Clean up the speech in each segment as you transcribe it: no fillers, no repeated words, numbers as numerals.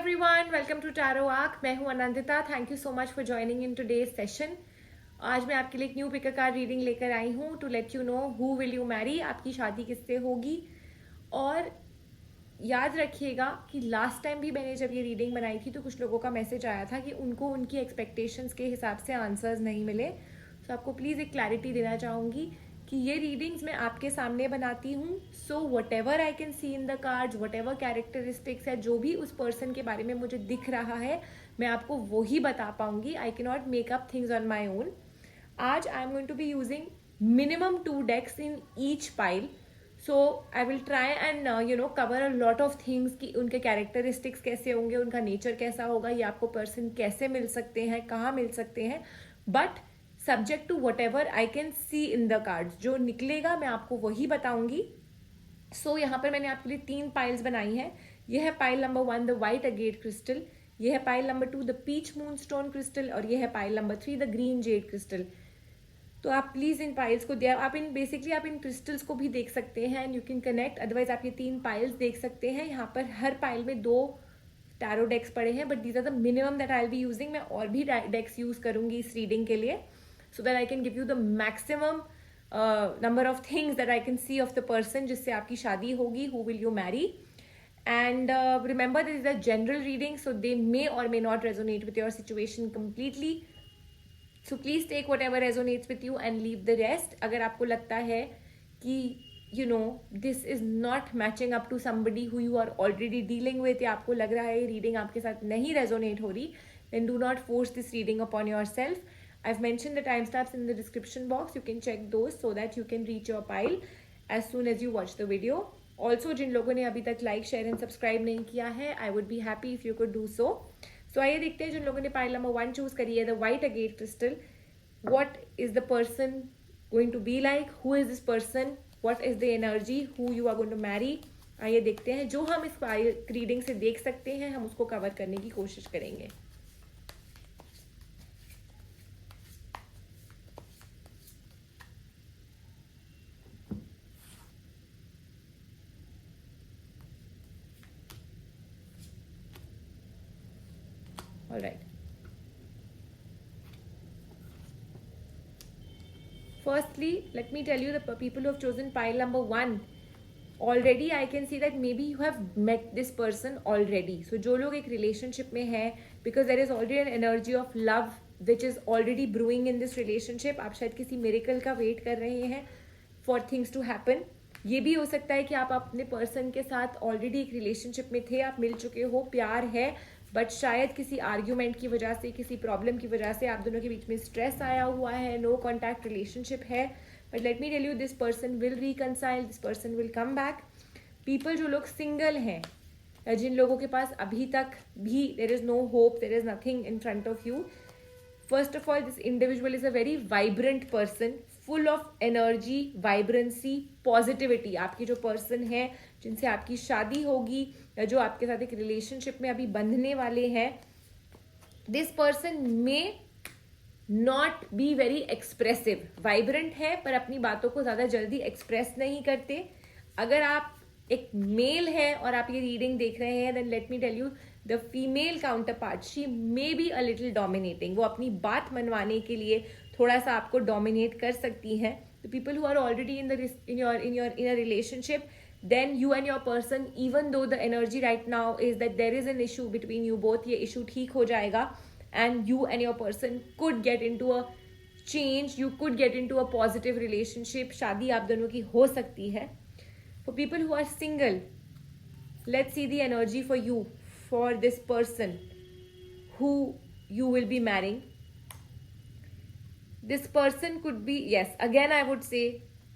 Everyone, welcome to tarot arc. मैं हूं Anandita. Thank you so much for joining in today's session. आज मैं आपके लिए एक न्यू पिकर कार्ड रीडिंग लेकर आई हूं to let you know who will you marry, आपकी शादी किससे होगी। और याद रखिएगा कि लास्ट टाइम भी मैंने जब ये रीडिंग बनाई थी तो कुछ लोगों का मैसेज आया था कि उनको उनकी एक्सपेक्टेशंस के हिसाब से आंसर्स नहीं मिले। तो आपको प्लीज़ एक क्लैरिटी देना चाहूँगी कि ये रीडिंग्स मैं आपके सामने बनाती हूँ। So what ever I can see in the cards, what ever characteristics है, जो भी उस पर्सन के बारे में मुझे दिख रहा है मैं आपको वो ही बता पाऊंगी। I can not make up things on my own. आज I am going to be using minimum 2 decks in each pile. So I will try and cover a lot of things कि उनके कैरेक्टरिस्टिक्स कैसे होंगे, उनका nature कैसा होगा, ये आपको पर्सन कैसे मिल सकते हैं, कहाँ मिल सकते हैं, but subject to whatever I can see in the cards. जो निकलेगा मैं आपको वही बताऊंगी। सो यहाँ पर मैंने आपके लिए 3 पाइल्स बनाई हैं। यह है pile number 1 the white agate crystal, यह है pile number 2 the peach moon stone crystal, और यह है pile number 3 the green jade crystal. तो आप प्लीज इन पाइल्स को आप इन क्रिस्टल्स को भी देख सकते हैं and you can connect. Otherwise आप ये 3 पाइल्स देख सकते हैं। यहाँ पर हर पाइल में 2 टैरो डेक्स पड़े हैं, but these are the minimum that I will be using. मैं और भी डेक्स यूज करूंगी इस रीडिंग के लिए, so that I can give you the maximum number of things that I can C of the person जिससे आपकी शादी होगी, who will you Mary. And remember, this is a general reading, so they may or may not resonate with your situation completely. So please take whatever resonates with you and leave the rest. अगर आपको लगता है कि this is not matching up to somebody who you are already dealing with, या आपको लग रहा है ये reading आपके साथ नहीं resonate हो रही, then do not force this reading upon yourself. I've mentioned the timestamps in the description box. You can check those so that you can reach your pile as soon as you watch the video. Also, जिन लोगों ने अभी तक like, share and subscribe नहीं किया है, I would be happy if you could do so. So आइए देखते हैं जिन लोगों ने पाइल नंबर 1 चूज करी है the white agate crystal, what is the person going to be like, who is this person, what is the energy, who you are going to marry. आइए देखते हैं। जो हम इस रीडिंग से देख सकते हैं हम उसको कवर करने की कोशिश करेंगे। All right. Firstly, let me tell you the people who have chosen pile number 1. Already I can see that maybe you have met this person already. So जो लोग एक relationship में है, because there is already an energy of love which is already brewing in this relationship. आप शायद किसी miracle का wait कर रहे हैं for things to happen. ये भी हो सकता है कि आप अपने पर्सन के साथ ऑलरेडी एक रिलेशनशिप में थे, आप मिल चुके हो, प्यार है, बट शायद किसी आर्ग्यूमेंट की वजह से, किसी प्रॉब्लम की वजह से आप दोनों के बीच में स्ट्रेस आया हुआ है, नो कॉन्टैक्ट रिलेशनशिप है। But let me tell you, this person will reconcile, this person will come back. People जो लोग सिंगल हैं या जिन लोगों के पास अभी तक भी there is no hope, there is nothing in front of you, first of all this individual is a very vibrant person, full of energy, vibrancy, positivity. आपकी जो पर्सन है जिनसे आपकी शादी होगी या जो आपके साथ एक रिलेशनशिप में अभी बंधने वाले हैं, दिस पर्सन में not be very expressive. Vibrant है पर अपनी बातों को ज्यादा जल्दी एक्सप्रेस नहीं करते। अगर आप एक मेल है और आप ये रीडिंग देख रहे हैं, then let me tell you the female counterpart, she may B a little dominating. वो अपनी बात मनवाने के लिए थोड़ा सा आपको डोमिनेट कर सकती हैं। The people who are already in a relationship, then you and your person, even though the energy right now is that there is an issue between you both, ये issue ठीक हो जाएगा and you and your person could get into a change, you could get into a positive relationship. शादी आप दोनों की हो सकती है। For people who are single, let's see the energy for you, for this person who you will be marrying. This person could be, yes, again I would say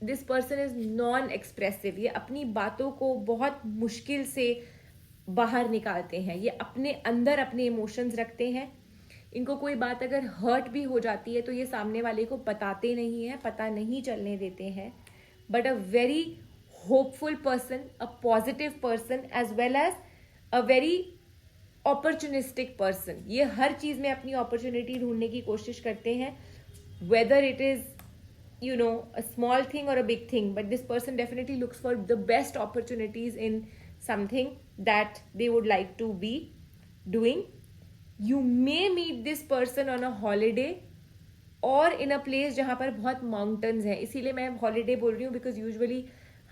this person is non expressive. ये अपनी बातों को बहुत मुश्किल से बाहर निकालते हैं, ये अपने अंदर अपने इमोशंस रखते हैं। इनको कोई बात अगर हर्ट भी हो जाती है तो ये सामने वाले को बताते नहीं हैं, पता नहीं चलने देते हैं। But a very hopeful person, a positive person, as well as a very opportunistic person. ये हर चीज में अपनी अपॉर्चुनिटी ढूंढने की कोशिश करते हैं, whether it is a small thing or a big thing, but this person definitely looks for the best opportunities in something that they would like to be. doing. You may meet this person on a holiday और इन a place जहाँ पर बहुत mountains हैं. इसीलिए मैं holiday बोल रही हूँ बिकॉज यूजुअली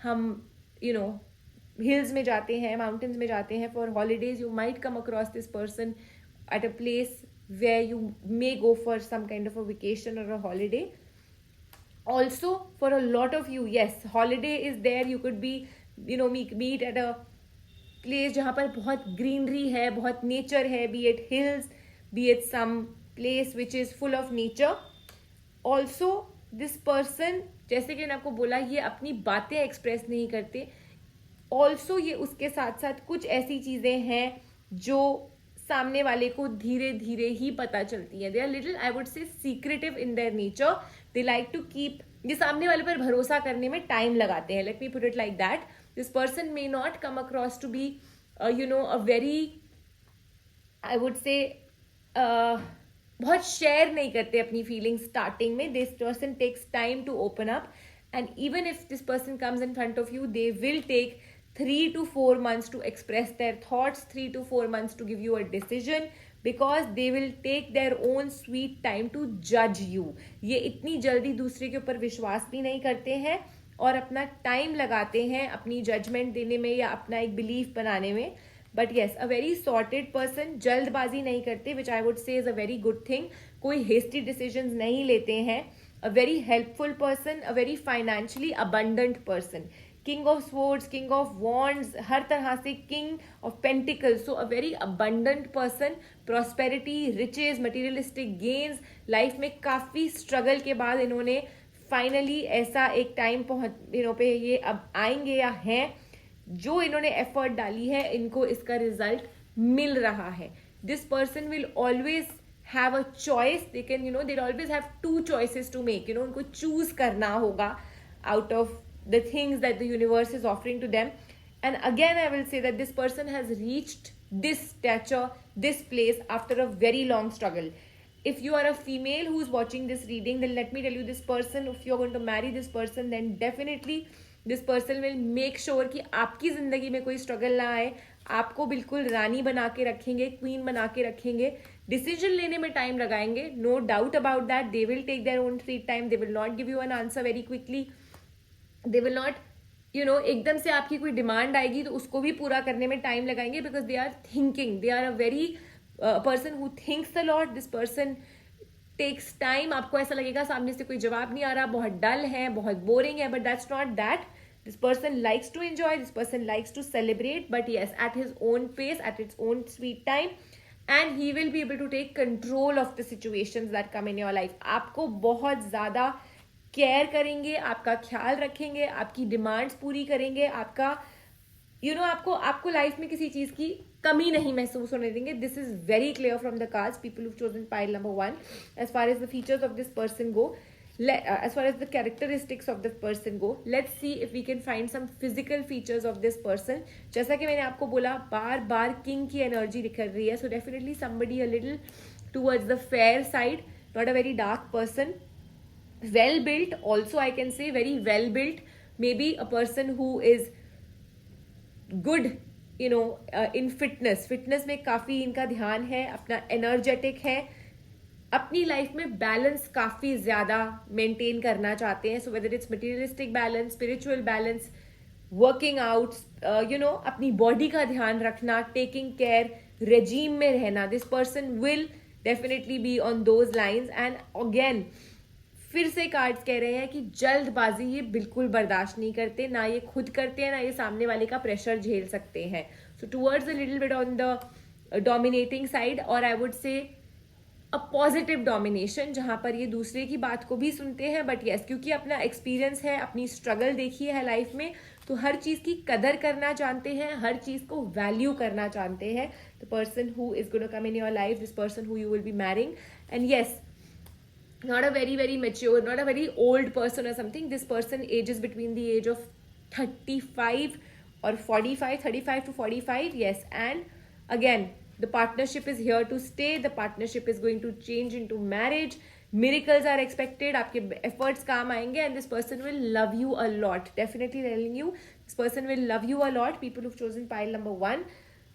हम हिल्स में जाते हैं, माउंटेन्स में जाते हैं for holidays. You might come across this person at a place where you may go for some kind of a vacation or a holiday. Also, for a lot of you, yes, holiday is there. You could be, meet at a place जहाँ पर बहुत greenery है, बहुत nature है, be it hills, be it some place which is full of nature. Also, this person, जैसे कि मैंने आपको बोला, ये अपनी बातें एक्सप्रेस नहीं करते. ऑल्सो ये उसके साथ साथ कुछ ऐसी चीज़ें हैं जो सामने वाले को धीरे धीरे ही पता चलती है. They are little, I would say, secretive in their nature. They like to keep, ये सामने वाले पर भरोसा करने में टाइम लगाते हैं. Let me put it like that. This person may not come across to be a very, I would say, बहुत शेयर नहीं करते अपनी फीलिंग्स स्टार्टिंग में. This person takes time to open up, and even if this person comes in front of you, they will take 3 to 4 months to express their thoughts, 3 to 4 months to give you a decision, because they will take their own sweet time to judge you. ये इतनी जल्दी दूसरे के ऊपर विश्वास भी नहीं करते हैं और अपना टाइम लगाते हैं अपनी जजमेंट देने में या अपना एक बिलीफ बनाने में. But yes, a very sorted person, जल्दबाजी नहीं करते, which I would say is a very good thing. कोई हेस्टी डिसीजन नहीं लेते हैं. A very helpful person, a very financially abundant person. King of Swords, King of Wands, हर तरह से King of Pentacles. So a very abundant person, prosperity, riches, materialistic gains. Life में काफ़ी struggle के बाद इन्होंने फाइनली ऐसा एक टाइम पे ये अब आएंगे या हैं, जो इन्होंने एफर्ट डाली है, इनको इसका रिजल्ट मिल रहा है. This person will always have a choice. They can, they always have 2 choices to make. उनको चूज करना होगा out of the things that the universe is offering to them. And again, I will say that this person has reached this stature, this place after a very long struggle. If you are a female who is watching this reading, then let me tell you, this person, if you are going to marry this person, then definitely this person will make sure कि आपकी जिंदगी में कोई struggle ना आए. आपको बिल्कुल रानी बना के रखेंगे, क्वीन बना के रखेंगे. डिसीजन लेने में टाइम लगाएंगे, no doubt about that. They will take their own sweet time. They will not give you an answer very quickly. They will not, एकदम से आपकी कोई डिमांड आएगी तो उसको भी पूरा करने में टाइम लगाएंगे, because they are thinking. They are a very person who thinks a lot. This person takes time. आपको ऐसा लगेगा सामने से कोई जवाब नहीं आ रहा, बहुत डल है, बहुत बोरिंग है, but that's not that. This person likes to enjoy, this person likes to celebrate, but yes, at his own pace, at its own sweet time, and he will be able to take control of the situations that come in your life. आपको बहुत ज्यादा care करेंगे, आपका ख्याल रखेंगे, आपकी demands पूरी करेंगे, आपका आपको लाइफ में किसी चीज की कमी नहीं महसूस होने देंगे. This is very clear from the cards. People who chosen pile number 1. As far as the features of this person go, as far as the characteristics of the person go, let's see if we can find some physical features of this person. जैसा कि मैंने आपको बोला, बार बार king की energy निकल रही है. So definitely somebody a little towards the fair side, not a very dark person. Well built, also I can say very well built. Maybe a person who is good, in fitness में काफी इनका ध्यान है, अपना energetic है, अपनी life में balance काफी ज्यादा मेंटेन करना चाहते हैं. So whether it's materialistic balance, spiritual balance, working out, अपनी बॉडी का ध्यान रखना, टेकिंग केयर, रेजीम में रहना. This person will definitely be on those lines. And again, फिर से कार्ड्स कह रहे हैं कि जल्दबाजी ये बिल्कुल बर्दाश्त नहीं करते, ना ये खुद करते हैं, ना ये सामने वाले का प्रेशर झेल सकते हैं. So towards a little bit on the dominating side, और आई वुड से अ पॉजिटिव डोमिनेशन, जहां पर ये दूसरे की बात को भी सुनते हैं. बट यस, क्योंकि अपना एक्सपीरियंस है, अपनी स्ट्रगल देखी है लाइफ में, तो हर चीज की कदर करना जानते हैं, हर चीज को वैल्यू करना जानते हैं. The person who is going to come in your life, this person who you will be marrying. And yes, not a very very mature, not a very old person or something. This person ages between the age of 35 or 45, 35 to 45. Yes, and again, the partnership is here to stay. The partnership is going to change into marriage. Miracles are expected. आपके efforts काम आएंगे, and this person will love you a lot. Definitely telling you, this person will love you a lot. People who've chosen pile number 1.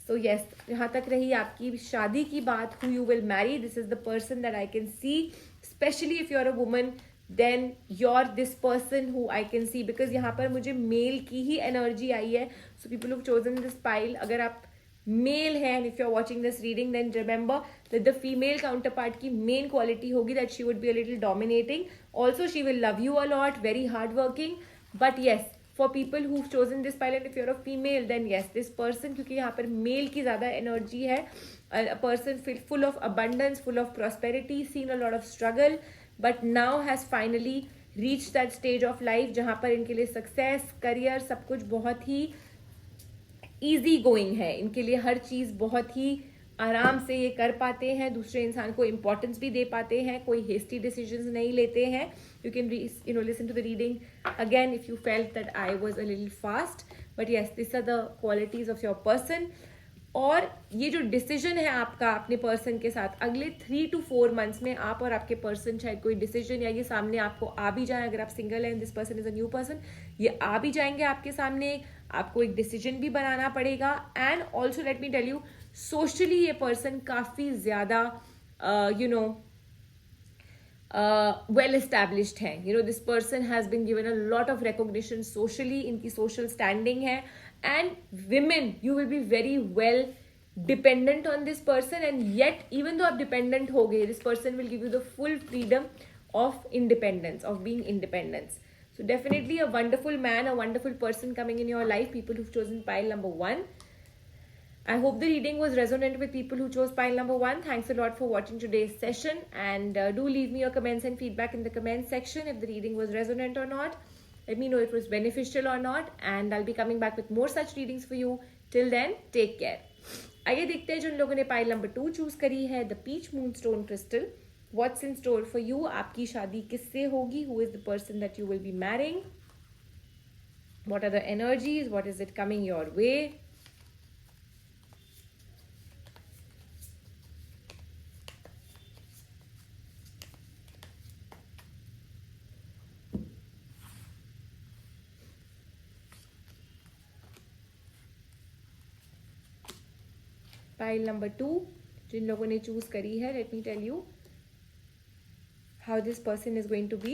So yes, यहाँ तक रही आपकी शादी की बात, who you will marry, this is the person that I can see, specially if you are a woman, then your this person who I can see, because यहाँ पर मुझे मेल की ही एनर्जी आई है. So people who chosen this pile, अगर आप male है and if you are watching this reading, then remember that the female counter part की मेन क्वालिटी होगी that she would be a little dominating. Also she will love you a lot, very hard working. But yes, for people who've chosen this pile, and if you're a female, then yes, this person, क्योंकि यहाँ पर mail की ज़्यादा energy है, a person full of abundance, full of prosperity, seen a lot of struggle, but now has finally reached that stage of life जहाँ पर इनके लिए सक्सेस, करियर, सब कुछ बहुत ही ईजी गोइंग है. इनके लिए हर चीज़ बहुत ही आराम से ये कर पाते हैं, दूसरे इंसान को इम्पोर्टेंस भी दे पाते हैं, कोई हेस्टी डिसीजंस नहीं लेते हैं. You can listen to the reading again if you felt that I was a little fast, but yes, this are the qualities of your person. और ये जो डिसीजन है आपका अपने पर्सन के साथ, अगले 3 to 4 मंथ्स में आप और आपके पर्सन शायद कोई डिसीजन या ये सामने आपको आ भी जाए. अगर आप सिंगल हैं, this person is a new person, ये आ भी जाएंगे आपके सामने, आपको एक डिसीजन भी बनाना पड़ेगा. And also let me tell you, socially ये पर्सन काफ़ी ज़्यादा वेल एस्टैब्लिश्ड है. This person has been given a lot of recognition socially, इनकी सोशल स्टैंडिंग है. And women, you will be very well dependent on this person, and yet even though आप dependent हो गए, this person will give you the full freedom of independence, of being independence. So definitely a wonderful man, a wonderful person coming in your life, people who've chosen pile number 1. I hope the reading was resonant with people who chose pile number 1. Thanks a lot for watching today's session, and do leave me your comments and feedback in the comment section if the reading was resonant or not. Let me know if it was beneficial or not, and I'll be coming back with more such readings for you. Till then, take care. आइए देखते हैं जिन लोगों ने pile number 2 choose करी है, the peach moonstone crystal. What's in store for you? आपकी शादी किससे होगी? Who is the person that you will be marrying? What are the energies? What is it coming your way? Pile number 2, जिन लोगों ने choose करी है, let me tell you how this person is going to be.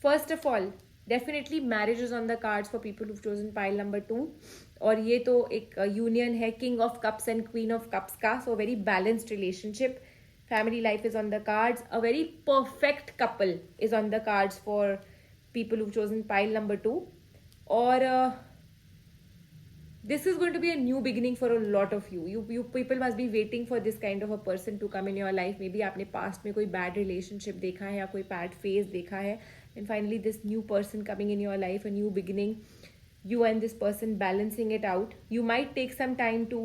First of all, definitely marriage is on the cards for people who've chosen pile number 2. और ये तो एक union है king of cups and queen of cups का, so very balanced relationship. Family life is on the cards. A very perfect couple is on the cards for people who've chosen pile number 2. और this is going to be a new beginning for a lot of you. You people must be waiting for this kind of a person to come in your life. Maybe आपने past में कोई bad relationship देखा है या कोई bad phase देखा है, and finally this new person coming in your life, a new beginning, you and this person balancing it out. You might take some time to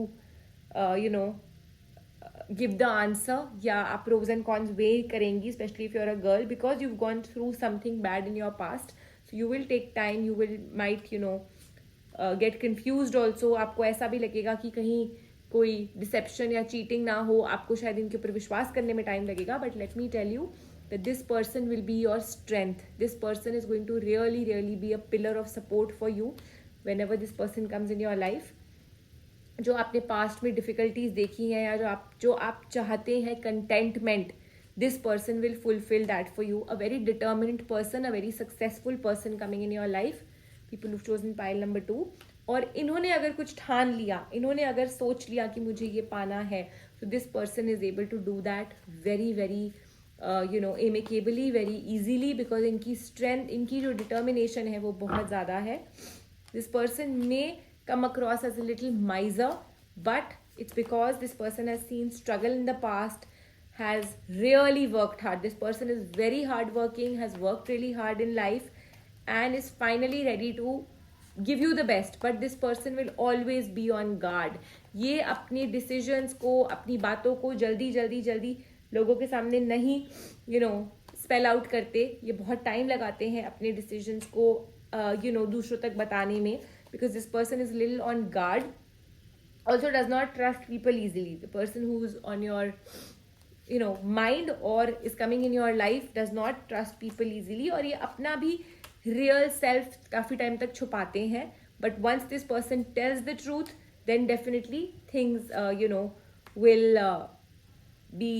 give the answer, या आप pros and cons weigh करेंगी, especially if you're a girl, because you've gone through something bad in your past. So you will take time, you will might get confused also. आपको ऐसा भी लगेगा कि कहीं कोई डिसेप्शन या चीटिंग ना हो, आपको शायद इनके ऊपर विश्वास करने में टाइम लगेगा. But let me tell you that this person will be your strength. This person is going to really be a pillar of support for you whenever this person comes in your life. जो आपने past में difficulties देखी हैं या जो आप चाहते हैं contentment, this person will fulfil that for you. A very determined person, a very successful person coming in your life, people who've chosen pile number 2. और इन्होंने अगर कुछ ठान लिया, इन्होंने अगर सोच लिया कि मुझे ये पाना है, so this person is able to do that very amicably, very easily, because इनकी strength, इनकी जो determination है वो बहुत ज़्यादा है. This person may come across as a little miser, but it's because this person has seen struggle in the past, has really worked hard. This person is very hardworking, has worked really hard in life, and is finally ready to give you the best. But this person will always be on guard. ये अपनी decisions को, अपनी बातों को जल्दी लोगों के सामने नहीं spell out करते. ये बहुत time लगाते हैं अपने decisions को दूसरों तक बताने में, because this person is little on guard. Also does not trust people easily. The person who is on your mind or is coming in your life does not trust people easily. और ये अपना भी real self काफ़ी time तक छुपाते हैं. but once this person tells the truth, then definitely things will be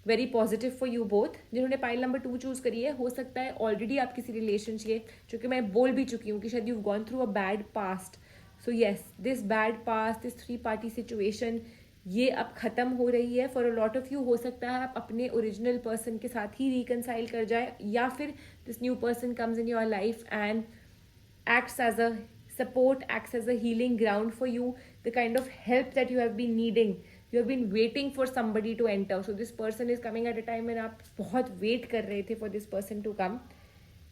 very positive for you both. जिन्होंने pile number 2 choose करी है, हो सकता है ऑलरेडी आप किसी रिलेशनशिप, जो कि मैं बोल भी चुकी हूँ कि शायद you gone through a bad past. So yes, this bad past, this 3 party situation, ये अब खत्म हो रही है. For a lot of you हो सकता है आप अपने ओरिजिनल पर्सन के साथ ही रिकनसाइल कर जाए, या फिर this new person comes in your life and acts as a support, acts as a healing ground for you, the kind of help that you have been needing. You have been waiting for somebody to enter. So this person is coming at a time when आप बहुत wait कर रहे थे for this person to come.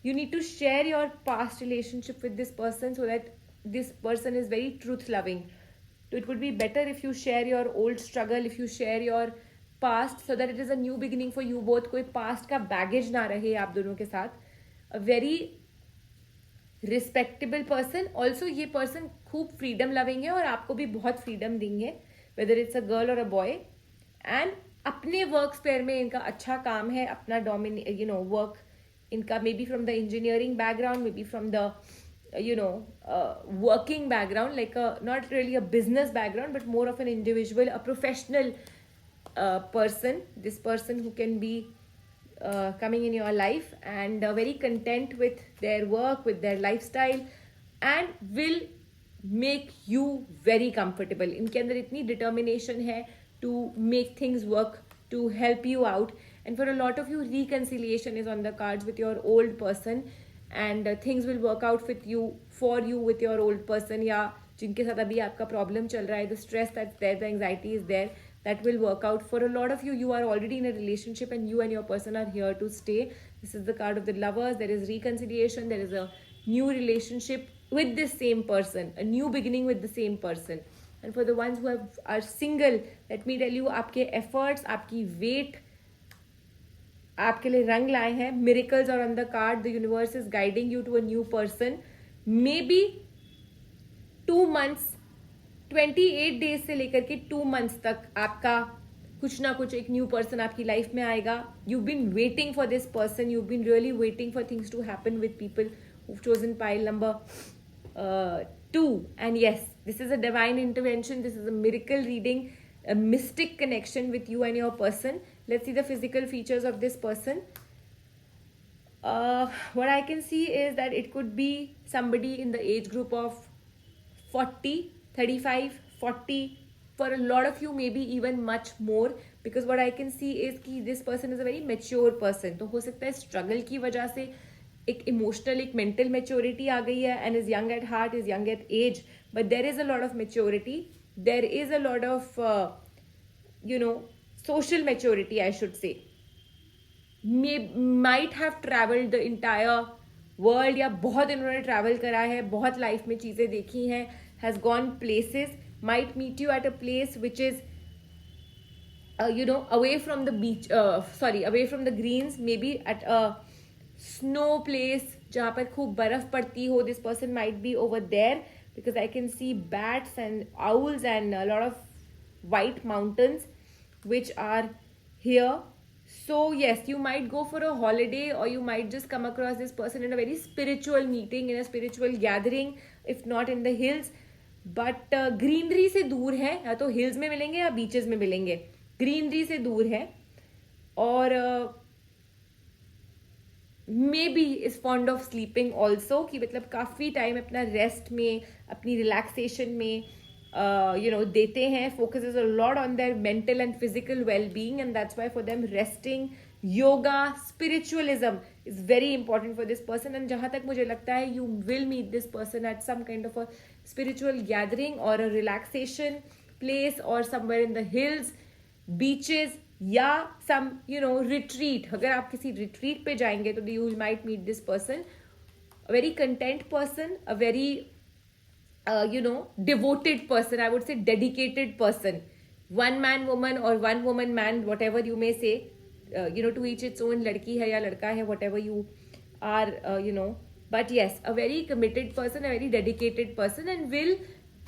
You need to share your past relationship with this person so that this person is very truth loving. So it would be better if you share your old struggle, if you share your past, so that it is a new beginning for you both. कोई past का baggage ना रहे आप दोनों के साथ. A very respectable person. Also ये person खूब फ्रीडम लविंग है और आपको भी बहुत फ्रीडम देंगे, वेदर इट्स अ गर्ल और अ बॉय. एंड अपने वर्क स्पेयर में इनका अच्छा काम है, अपना वर्क इनका may be from the engineering background, may be from the working background, like not really a business background, but more of an individual, a professional person. This person who can be coming in your life and very content with their work, with their lifestyle, and will make you very comfortable. इनके अंदर इतनी determination है to make things work, to help you out. And for a lot of you, reconciliation is on the cards with your old person, and things will work out with you, for you, with your old person, या जिनके साथ अभी आपका problem चल रहा है, the stress that's there, the anxiety is there, that will work out. For a lot of you, you are already in a relationship and you and your person are here to stay. This is the card of the lovers. There is reconciliation, there is a new relationship with this same person, a new beginning with the same person. And for the ones who are single, let me tell you, आपके efforts, आपकी wait आपके लिए रंग लाए हैं. Miracles are on the card. The universe is guiding you to a new person. Maybe 2 months, 28 days से लेकर के 2 मंथ्स तक आपका कुछ ना कुछ एक न्यू पर्सन आपकी लाइफ में आएगा. You been waiting for this person, you been really waiting for things to happen with people who've chosen pile number 2. And yes, this is a divine intervention, this is a miracle reading, a mystic connection with you and your person. Let's see the physical features of this person. What I can see is that it could be somebody in the age group of 40, 35, 40. For a lot of you, maybe even much more, because what I can see is कि this person is a very mature person. तो हो सकता है struggle की वजह से एक emotional, एक मेंटल मेच्योरिटी आ गई है, and is young at heart, is young at age, but there is a lot of maturity, there is a lot of social maturity, I should say. Might have traveled the entire world, या बहुत इन्होंने travel करा है, बहुत life में चीज़ें देखी हैं, has gone places, might meet you at a place which is away from the beach, away from the greens, maybe at a snow place जहाँ पर खूब बर्फ पड़ती हो. This person might be over there, because I can see bats and owls and a lot of white mountains which are here. So yes, you might go for a holiday, or you might just come across this person in a very spiritual meeting, in a spiritual gathering, if not in the hills. But greenery से दूर है, या तो hills में मिलेंगे या beaches में मिलेंगे. greenery से दूर है, और may be is fond of sleeping also, कि मतलब काफ़ी टाइम अपना रेस्ट में, अपनी रिलैक्सेशन में देते हैं. Focus is a lot on their mental and physical well being, and that's why for them resting, yoga, spiritualism is very important for this person. And जहाँ तक मुझे लगता है, you will meet this person at some kind of a spiritual gathering और a relaxation place, और somewhere in the hills, beaches, या some retreat. अगर आप किसी रिट्रीट पे जाएंगे तो you might meet this person, a very content person, a very devoted person, I would say dedicated person, one man woman or one woman man, whatever you may say, to each its own, ladki hai ya ladka hai, whatever you are, but yes, a very committed person, a very dedicated person, and will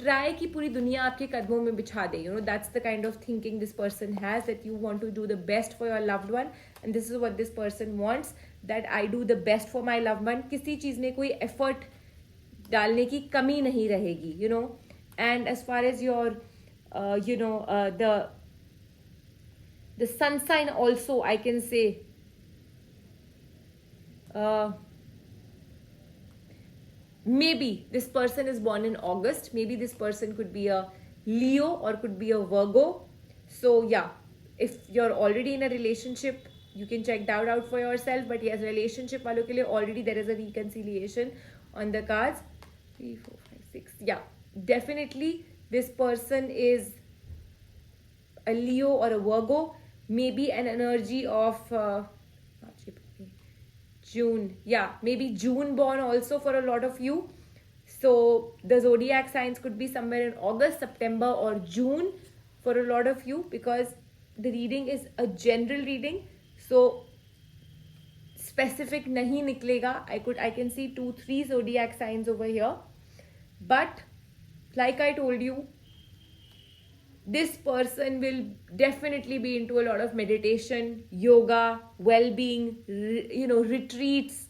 try कि पूरी दुनिया आपके कदमों में बिछा दे. That's the kind of thinking this person has, that you want to do the best for your loved one, and this is what this person wants, that I do the best for my loved one. किसी चीज़ में कोई effort डालने की कमी नहीं रहेगी, you know. And as far as your you know the sun sign also, I can say, maybe this person is born in August. Maybe this person could be a Leo or could be a Virgo. So yeah, if you're already in a relationship, you can check that out for yourself. But yes, relationship वालों के लिए already there is a reconciliation on the cards. 3, 4, 5, 6. Yeah, definitely this person is a Leo or a Virgo. Maybe an energy of June. Yeah, maybe June born also for a lot of you. So the zodiac signs could be somewhere in August, September, or June for a lot of you, because the reading is a general reading. So specific nahi niklega. I can see 2-3 zodiac signs over here. But like I told you, this person will definitely be into a lot of meditation, yoga, well-being, retreats,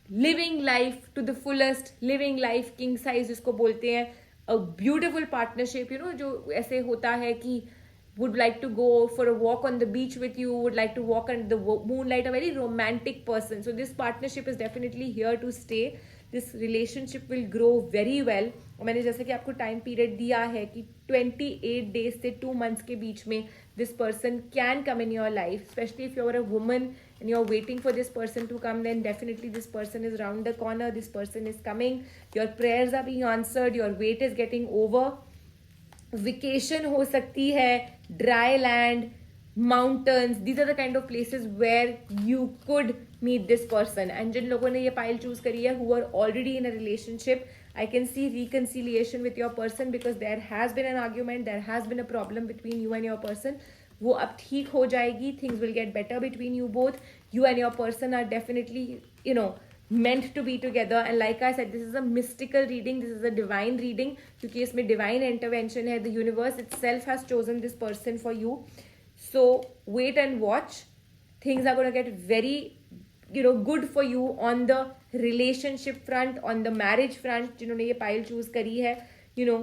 living life to the fullest, living life king size जिसको बोलते हैं. A beautiful partnership, जो ऐसे होता है कि would like to go for a walk on the beach with you, would like to walk under the moonlight, a very romantic person. So this partnership is definitely here to stay. This relationship will grow very well. और मैंने जैसे कि आपको time period दिया है कि 28 days से 2 months के बीच में this person can come in your life. Especially if you're a woman and you're waiting for this person to come, then definitely this person is around the corner. This person is coming. Your prayers are being answered. Your wait is getting over. Vacation हो सकती है, dry land, mountains. These are the kind of places where you could meet this person. And जिन लोगों ने ये pile choose करी है, who are already in a relationship, I can see reconciliation with your person, because there has been an argument, there has been a problem between you and your person. वो अब ठीक हो जाएगी. Things will get better between you both. You and your person are definitely, meant to be together. And like I said, this is a mystical reading, this is a divine reading, क्योंकि इसमें divine intervention है. The universe itself has chosen this person for you. So wait and watch. Things are going to get very good for you on the relationship front, on the marriage front. जिन्होंने ये pile choose करी है,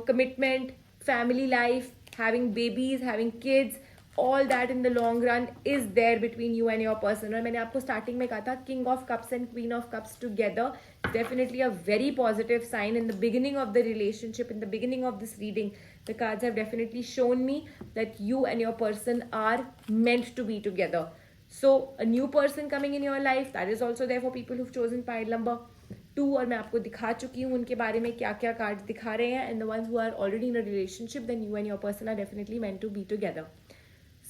commitment, family life, having babies, having kids, all that in the long run is there between you and your person. और मैंने आपको starting में कहा था, King of Cups and Queen of Cups together, definitely a very positive sign in the beginning of the relationship, in the beginning of this reading. The cards have definitely shown me that you and your person are meant to be together. So a new person coming in your life, that is also there for people who've chosen pile number 2. और मैं आपको दिखा चुकी हूँ उनके बारे में क्या क्या कार्ड्स दिखा रहे हैं. And the ones who are already in a relationship, then you and your person are definitely meant to be together.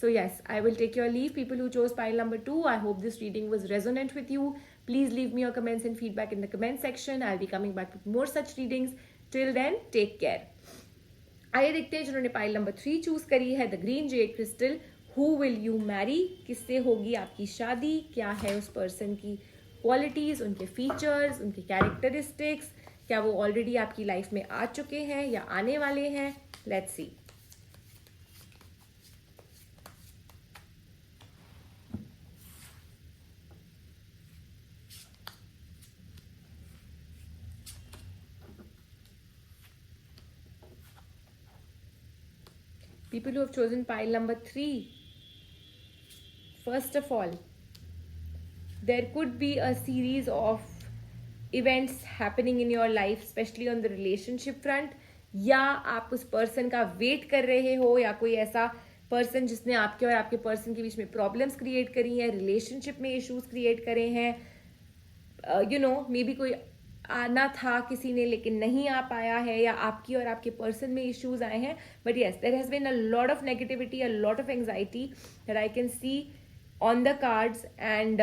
So yes, I will take your leave. People who chose pile number 2, I hope this reading was resonant with you. Please leave me your comments and feedback in the comment section. I'll be coming back with more such readings. Till then, take care. आइए देखते हैं जिन्होंने pile number 3 choose करी है, the green jade crystal. Who will you Mary? किससे होगी आपकी शादी? क्या है उस पर्सन की क्वालिटीज, उनके फीचर्स, उनके कैरेक्टरिस्टिक्स? क्या वो ऑलरेडी आपकी लाइफ में आ चुके हैं या आने वाले हैं? Let's see. People who have chosen pile number 3, first of all, there could be a series of events happening in your life, especially on the relationship front. या आप उस पर्सन का वेट कर रहे हो, या कोई ऐसा पर्सन जिसने आपके और आपके पर्सन के बीच में प्रॉब्लम्स क्रिएट करी हैं, रिलेशनशिप में इश्यूज क्रिएट करे हैं. मे बी कोई आना था किसी ने लेकिन नहीं आ पाया है, या आपकी और आपके पर्सन में इश्यूज आए हैं. But yes, there has been a lot of negativity, a lot of anxiety that I can see on the cards. And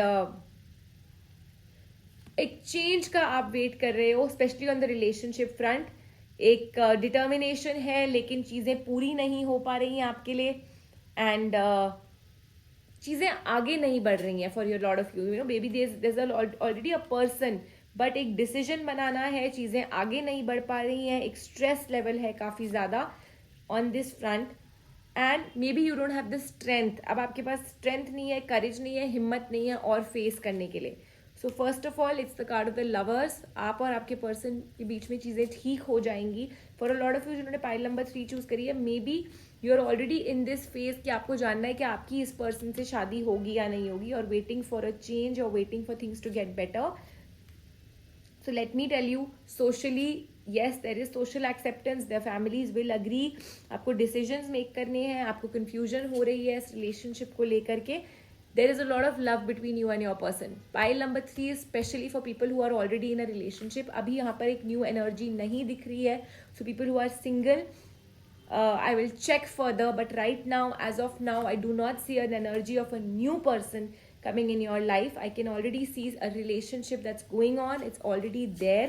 एक चेंज का आप वेट कर रहे हो, specially on the relationship front. एक डिटर्मिनेशन है, लेकिन चीज़ें पूरी नहीं हो पा रही हैं आपके लिए. एंड चीज़ें आगे नहीं बढ़ रही हैं for your lot of you. Baby there is already a person, but एक डिसीजन बनाना है, चीज़ें आगे नहीं बढ़ पा रही हैं. एक स्ट्रेस लेवल है काफ़ी ज़्यादा on this front. And may be you don't have the strength. अब आपके पास स्ट्रेंथ नहीं है, करेज नहीं है, हिम्मत नहीं है और फेस करने के लिए. So first of all it's the card of the lovers. आप और आपके पर्सन के बीच में चीज़ें ठीक हो जाएंगी. For a lot of you जिन्होंने पाइल नंबर 3 चूज करी है, maybe you are already in this phase कि आपको जानना है कि आपकी इस पर्सन से शादी होगी या नहीं होगी, और वेटिंग फॉर अ चेंज और waiting for things to get better. So let me tell you, socially, yes, there is social acceptance. The families will agree. आपको decisions make करने हैं, आपको confusion हो रही है इस relationship को लेकर के. There is a lot of love between you and your person. Pile number 3 is specially for people who are already in a relationship. अभी यहाँ पर एक new energy नहीं दिख रही है. So people who are single, I will check further. But right now, as of now, I do not see an energy of a new person coming in your life. I can already see a relationship that's going on. It's already there.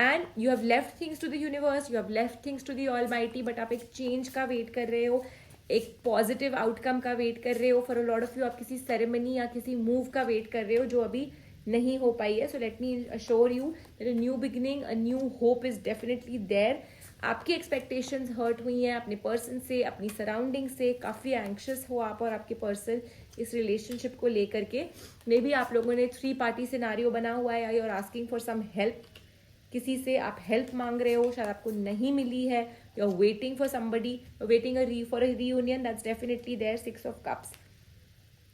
And you have left things to the universe. You have left things to the Almighty. But आप एक change का wait कर रहे हो. एक positive outcome का wait कर रहे हो. For a lot of you आप किसी सेरेमनी या किसी मूव का वेट कर रहे हो जो अभी नहीं हो पाई है. So let me assure you that a new beginning, a new hope is definitely there. आपकी एक्सपेक्टेशंस हर्ट हुई हैं अपने पर्सन से, अपनी सराउंडिंग से. काफ़ी एंक्शस हो आप और आपके पर्सन इस रिलेशनशिप को लेकर के. मे बी आप लोगों ने 3 पार्टी सिनारियो बना हुआ है, you are asking for some help. किसी से आप हेल्प मांग रहे हो, शायद आपको नहीं मिली है. You are waiting for somebody, waiting for a reunion. That's definitely there. 6 of cups.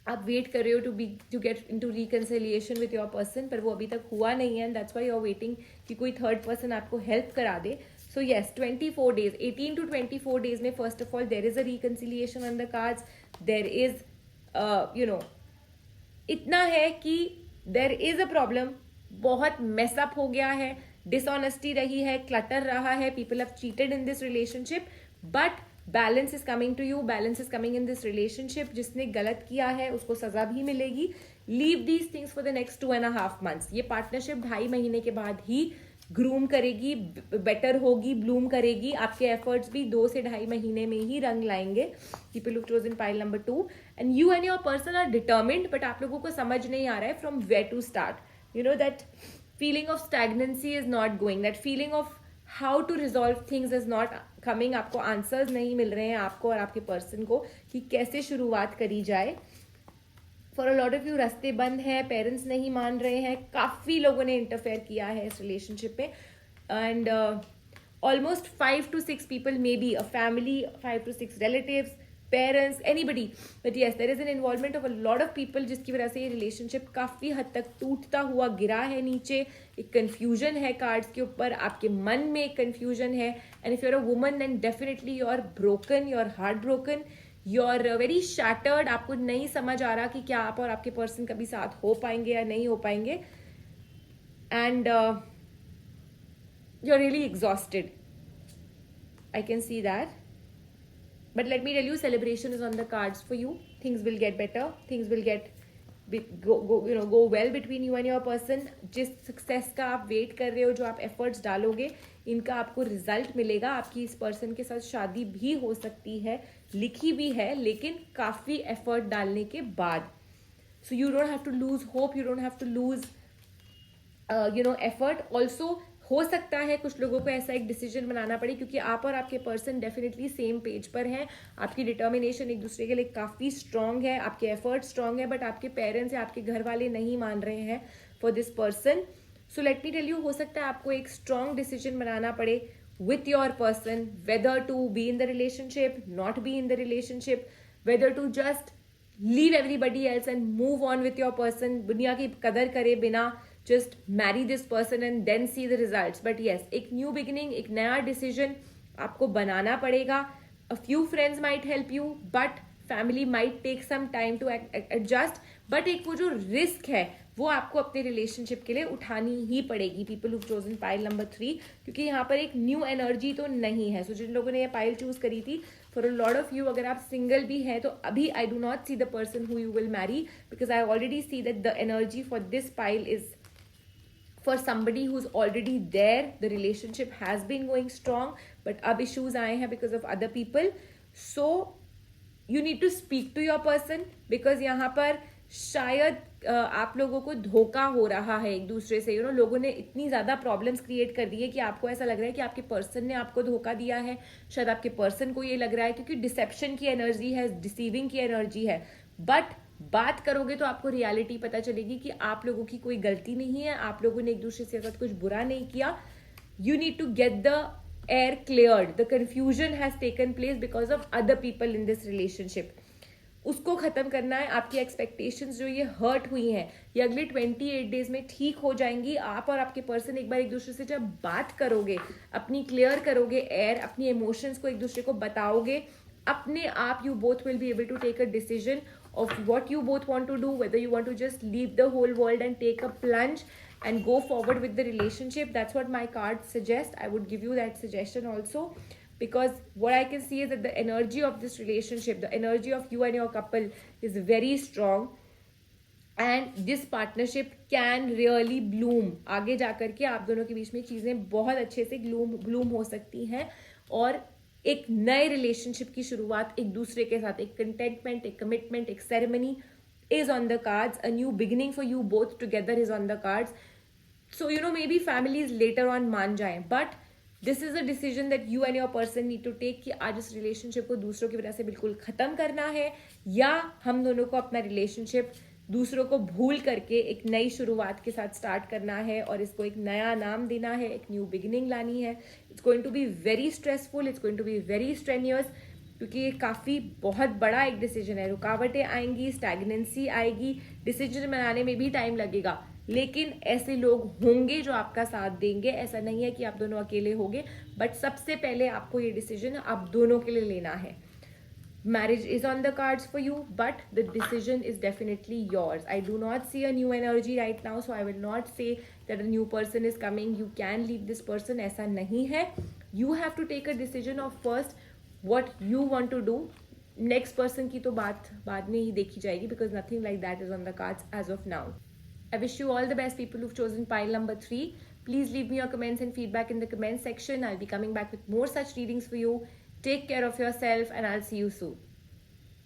आप वेट कर रहे हो to get into reconciliation with your person, पर वो अभी तक हुआ नहीं है. And that's why you are waiting कि कोई थर्ड पर्सन आपको हेल्प करा दे. So yes, 24 days, 18 to 24 days में first of all there is a reconciliation on the cards. There is इतना है कि देर इज अ प्रॉब्लम. बहुत मेसअप हो गया है, डिसऑनेस्टी रही है, क्लटर रहा है, people have cheated in this relationship, but balance is coming to you. Balance is coming in this relationship. जिसने गलत किया है उसको सजा भी मिलेगी. Leave these things for the next 2.5 months. ये पार्टनरशिप 2.5 महीने के बाद ही ग्रूम करेगी, बेटर होगी, ब्लूम करेगी. आपके एफर्ट्स भी 2 से 2.5 महीने में ही रंग लाएंगे. People who chosen pile number 2, and you and your person are determined, but आप लोगों को समझ नहीं आ रहा है from where to start. You know that feeling of stagnancy is not going. That feeling of how to resolve things is not coming. आपको answers नहीं मिल रहे हैं आपको और आपके पर्सन को कि कैसे शुरुआत करी जाए. For a lot of you रास्ते बंद हैं, पेरेंट्स नहीं मान रहे हैं, काफ़ी लोगों ने इंटरफेयर किया है इस रिलेशनशिप में. And almost 5 to 6 people, may be a family, 5 to 6 relatives, parents, anybody. But yes, there is an involvement of a lot of people जिसकी वजह से ये रिलेशनशिप काफ़ी हद तक टूटता हुआ गिरा है नीचे. एक कन्फ्यूजन है कार्ड्स के ऊपर, आपके मन में एक कन्फ्यूजन है. And if you are a woman then definitely you are broken, you are heart broken, you are very shattered. आपको नहीं समझ आ रहा कि क्या आप और आपके पर्सन कभी साथ हो पाएंगे या नहीं हो पाएंगे. And you are really exhausted. I can see that. But let me tell you, celebration is on the cards for you. Things will get better. Things will go well between you and your person. जिस success का आप wait कर रहे हो, जो आप efforts डालोगे, इनका आपको रिजल्ट मिलेगा. आपकी इस पर्सन के साथ शादी भी हो सकती है, लिखी भी है, लेकिन काफ़ी एफर्ट डालने के बाद. So you don't have to lose hope. You don't have to lose effort. Also, हो सकता है कुछ लोगों को ऐसा एक डिसीजन बनाना पड़े क्योंकि आप और आपके पर्सन डेफिनेटली सेम पेज पर हैं. आपकी डिटर्मिनेशन एक दूसरे के लिए काफ़ी स्ट्रांग है, आपके एफर्ट स्ट्रांग है, बट आपके पेरेंट्स या आपके घर वाले नहीं मान रहे हैं for this person. So let me tell you, हो सकता है आपको एक स्ट्रांग डिसीजन बनाना पड़े with your person, whether to be in the relationship, not be in the relationship, whether to just leave everybody else and move on with your person. दुनिया की कदर करे बिना just marry this person and then see the results. But yes, एक new beginning, एक नया decision आपको बनाना पड़ेगा. A few friends might help you, but family might take some time to adjust. But एक वो जो risk है वो आपको अपने relationship के लिए उठानी ही पड़ेगी. People who've chosen pile number 3, क्योंकि यहाँ पर एक new energy तो नहीं है. So जिन लोगों ने ये pile choose करी थी, for a lot of you, अगर आप single भी हैं तो अभी I do not see the person who you will marry, because I already see that the energy for this pile is for somebody who's already there. The relationship has been going strong, but अब issues आए हैं because of other people. So you need to speak to your person, because यहाँ पर शायद आप लोगों को धोखा हो रहा है एक दूसरे से. लोगों ने इतनी ज़्यादा प्रॉब्लम्स क्रिएट कर दी है कि आपको ऐसा लग रहा है कि आपके पर्सन ने आपको धोखा दिया है. शायद आपके पर्सन को ये लग रहा है, क्योंकि डिसेप्शन की एनर्जी है, डिसीविंग की एनर्जी है. बट बात करोगे तो आपको रियलिटी पता चलेगी कि आप लोगों की कोई गलती नहीं है, आप लोगों ने एक दूसरे से साथ कुछ बुरा नहीं किया. You need to get the air cleared. The confusion has taken place because of other people in this relationship. उसको खत्म करना है. आपकी एक्सपेक्टेशंस जो ये हर्ट हुई हैं ये अगले 28 डेज में ठीक हो जाएंगी. आप और आपके पर्सन एक बार एक दूसरे से जब बात करोगे, अपनी क्लियर करोगे एयर, अपनी इमोशंस को एक दूसरे को बताओगे, अपने आप you both will be able to take a decision of what you both want to do, whether you want to just leave the whole world and take a plunge and go forward with the relationship. That's what my cards suggest. I would give you that suggestion also, because what I can see is that the energy of this relationship, the energy of you and your couple is very strong, and this partnership can really bloom. आगे जाकर के आप दोनों के बीच में चीज़ें बहुत अच्छे से bloom हो सकती हैं, और एक नए रिलेशनशिप की शुरुआत एक दूसरे के साथ, एक कंटेंटमेंट, एक कमिटमेंट, एक ceremony is on the cards. A new beginning for you both together is on the cards. So maybe families later on मान जाएं, but this is a decision that you and your person need to take कि आज इस relationship को दूसरों की वजह से बिल्कुल ख़त्म करना है, या हम दोनों को अपना रिलेशनशिप दूसरों को भूल करके एक नई शुरुआत के साथ स्टार्ट करना है और इसको एक नया नाम देना है, एक न्यू बिगिनिंग लानी है. It's going to be very stressful, it's going to be very strenuous, क्योंकि ये काफ़ी बहुत बड़ा एक डिसीजन है. रुकावटें आएंगी, स्टैग्नेंसी आएगी, डिसीजन बनाने में भी टाइम लगेगा, लेकिन ऐसे लोग होंगे जो आपका साथ देंगे. ऐसा नहीं है कि आप दोनों अकेले होंगे, बट सबसे पहले आपको ये डिसीजन आप दोनों के लिए लेना है. Marriage is on the cards for you, but the decision is definitely yours. I do not see a new energy right now, so I will not say that a new person is coming. You can leave this person. ऐसा नहीं है. You have to take a decision of first what you want to do. Next person की तो बात बाद में ही देखी जाएगी, because nothing like that is on the cards as of now. I wish you all the best, people who've chosen pile number 3. Please leave me your comments and feedback in the comment section. I'll be coming back with more such readings for you. Take care of yourself, and I'll see you soon.